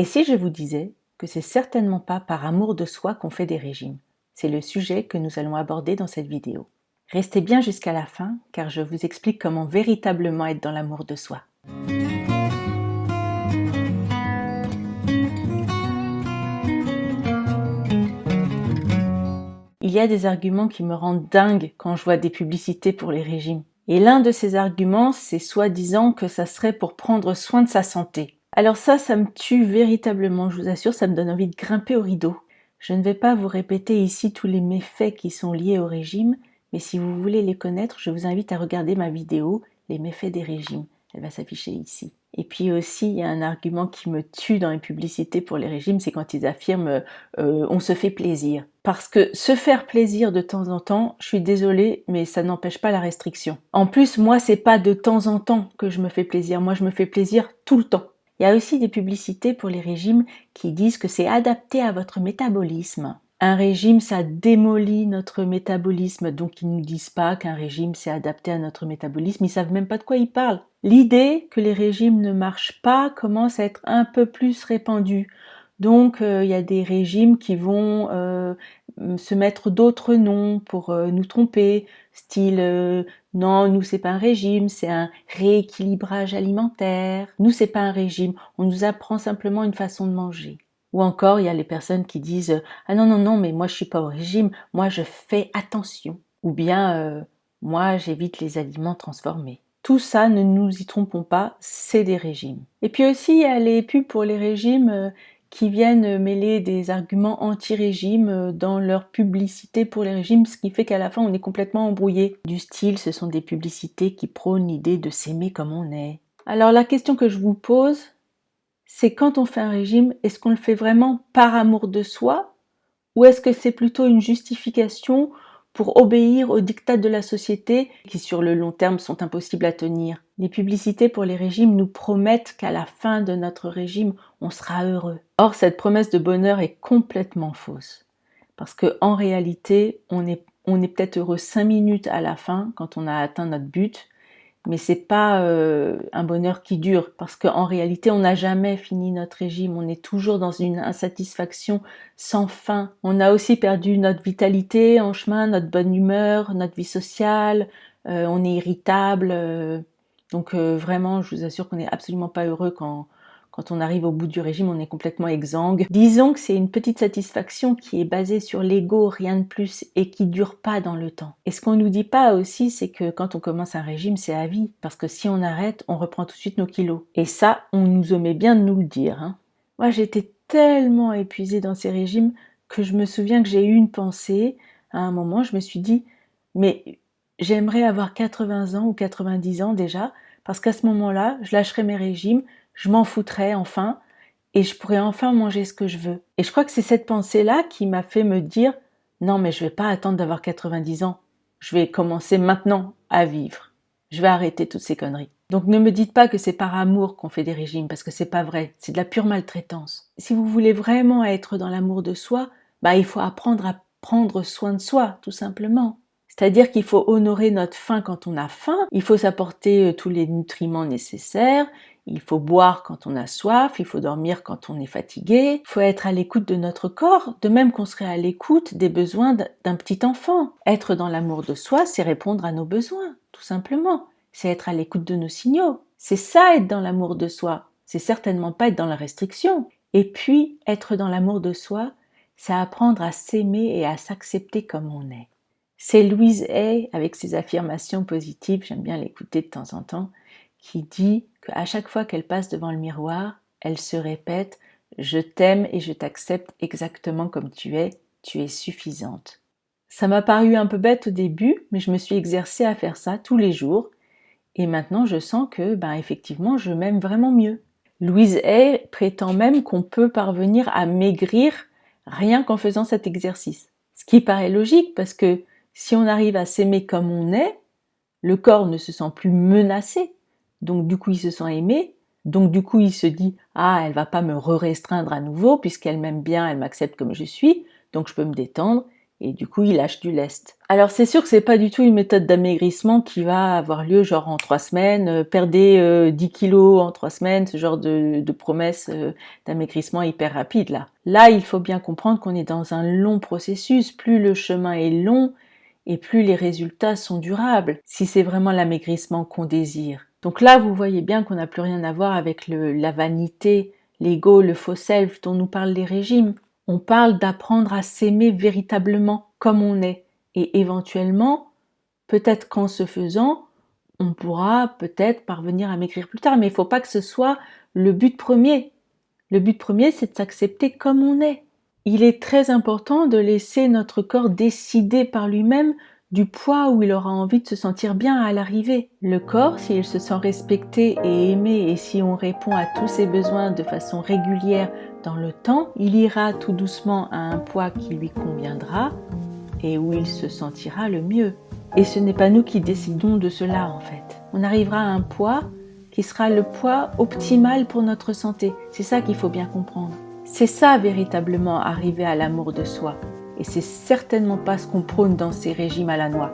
Et si je vous disais que c'est certainement pas par amour de soi qu'on fait des régimes? C'est le sujet que nous allons aborder dans cette vidéo. Restez bien jusqu'à la fin car je vous explique comment véritablement être dans l'amour de soi. Il y a des arguments qui me rendent dingue quand je vois des publicités pour les régimes. Et l'un de ces arguments, c'est soi-disant que ça serait pour prendre soin de sa santé. Alors ça me tue véritablement, je vous assure, ça me donne envie de grimper au rideau. Je ne vais pas vous répéter ici tous les méfaits qui sont liés au régime, mais si vous voulez les connaître, je vous invite à regarder ma vidéo « Les méfaits des régimes ». Elle va s'afficher ici. Et puis aussi, il y a un argument qui me tue dans les publicités pour les régimes, c'est quand ils affirment on se fait plaisir. Parce que se faire plaisir de temps en temps, je suis désolée, mais ça n'empêche pas la restriction. En plus, moi, c'est pas de temps en temps que je me fais plaisir. Moi, je me fais plaisir tout le temps. Il y a aussi des publicités pour les régimes qui disent que c'est adapté à votre métabolisme. Un régime, ça démolit notre métabolisme, donc ils ne nous disent pas qu'un régime, c'est adapté à notre métabolisme, ils savent même pas de quoi ils parlent. L'idée que les régimes ne marchent pas commence à être un peu plus répandue. Donc il y a des régimes qui vont se mettre d'autres noms pour nous tromper, style non, nous c'est pas un régime, c'est un rééquilibrage alimentaire. Nous c'est pas un régime, on nous apprend simplement une façon de manger. Ou encore, il y a les personnes qui disent « Ah non, mais moi je suis pas au régime, moi je fais attention. » Ou bien « Moi j'évite les aliments transformés. » Tout ça, ne nous y trompons pas, c'est des régimes. Et puis aussi, il y a les pubs pour les régimes qui viennent mêler des arguments anti-régime dans leur publicité pour les régimes, ce qui fait qu'à la fin, on est complètement embrouillé. Du style, ce sont des publicités qui prônent l'idée de s'aimer comme on est. Alors la question que je vous pose, c'est quand on fait un régime, est-ce qu'on le fait vraiment par amour de soi ou est-ce que c'est plutôt une justification pour obéir aux diktats de la société qui sur le long terme sont impossibles à tenir? Les publicités pour les régimes nous promettent qu'à la fin de notre régime, on sera heureux. Or, cette promesse de bonheur est complètement fausse. Parce qu'en réalité, on est peut-être heureux 5 minutes à la fin quand on a atteint notre but, mais c'est pas un bonheur qui dure parce qu'en réalité on n'a jamais fini notre régime, on est toujours dans une insatisfaction sans fin. On a aussi perdu notre vitalité en chemin, notre bonne humeur, notre vie sociale, on est irritable, donc vraiment je vous assure qu'on n'est absolument pas heureux quand on arrive au bout du régime, on est complètement exsangue. Disons que c'est une petite satisfaction qui est basée sur l'ego, rien de plus, et qui dure pas dans le temps. Et ce qu'on nous dit pas aussi, c'est que quand on commence un régime, c'est à vie. Parce que si on arrête, on reprend tout de suite nos kilos. Et ça, on nous omet bien de nous le dire. Hein. Moi, j'étais tellement épuisée dans ces régimes que je me souviens que j'ai eu une pensée. À un moment, je me suis dit, mais j'aimerais avoir 80 ans ou 90 ans déjà, parce qu'à ce moment-là, je lâcherais mes régimes, je m'en foutrais enfin et je pourrais enfin manger ce que je veux. Et je crois que c'est cette pensée-là qui m'a fait me dire « Non, mais je vais pas attendre d'avoir 90 ans. Je vais commencer maintenant à vivre. Je vais arrêter toutes ces conneries. » Donc ne me dites pas que c'est par amour qu'on fait des régimes, parce que c'est pas vrai. C'est de la pure maltraitance. Si vous voulez vraiment être dans l'amour de soi, il faut apprendre à prendre soin de soi, tout simplement. C'est-à-dire qu'il faut honorer notre faim quand on a faim, il faut s'apporter tous les nutriments nécessaires, il faut boire quand on a soif, il faut dormir quand on est fatigué, il faut être à l'écoute de notre corps, de même qu'on serait à l'écoute des besoins d'un petit enfant. Être dans l'amour de soi, c'est répondre à nos besoins, tout simplement. C'est être à l'écoute de nos signaux. C'est ça être dans l'amour de soi. C'est certainement pas être dans la restriction. Et puis, être dans l'amour de soi, c'est apprendre à s'aimer et à s'accepter comme on est. C'est Louise Hay, avec ses affirmations positives, j'aime bien l'écouter de temps en temps, qui dit qu'à chaque fois qu'elle passe devant le miroir, elle se répète « Je t'aime et je t'accepte exactement comme tu es suffisante ». Ça m'a paru un peu bête au début, mais je me suis exercée à faire ça tous les jours, et maintenant je sens que, effectivement, je m'aime vraiment mieux. Louise Hay prétend même qu'on peut parvenir à maigrir rien qu'en faisant cet exercice. Ce qui paraît logique parce que si on arrive à s'aimer comme on est, le corps ne se sent plus menacé, donc du coup il se sent aimé, donc du coup il se dit « Ah, elle va pas me restreindre à nouveau puisqu'elle m'aime bien, elle m'accepte comme je suis, donc je peux me détendre et du coup il lâche du lest. Alors c'est sûr que c'est pas du tout une méthode d'amaigrissement qui va avoir lieu genre en 3 semaines, perdez 10 kilos en 3 semaines, ce genre de promesse d'amaigrissement hyper rapide là. Là il faut bien comprendre qu'on est dans un long processus, plus le chemin est long et plus les résultats sont durables, si c'est vraiment l'amaigrissement qu'on désire. Donc là vous voyez bien qu'on n'a plus rien à voir avec la vanité, l'ego, le faux self dont nous parlent les régimes. On parle d'apprendre à s'aimer véritablement comme on est. Et éventuellement, peut-être qu'en ce faisant, on pourra peut-être parvenir à maigrir plus tard. Mais il ne faut pas que ce soit le but premier. Le but premier, c'est de s'accepter comme on est. Il est très important de laisser notre corps décider par lui-même du poids où il aura envie de se sentir bien à l'arrivée. Le corps, s'il se sent respecté et aimé et si on répond à tous ses besoins de façon régulière dans le temps, il ira tout doucement à un poids qui lui conviendra et où il se sentira le mieux. Et ce n'est pas nous qui décidons de cela en fait. On arrivera à un poids qui sera le poids optimal pour notre santé. C'est ça qu'il faut bien comprendre. C'est ça véritablement arriver à l'amour de soi. Et c'est certainement pas ce qu'on prône dans ces régimes à la noix.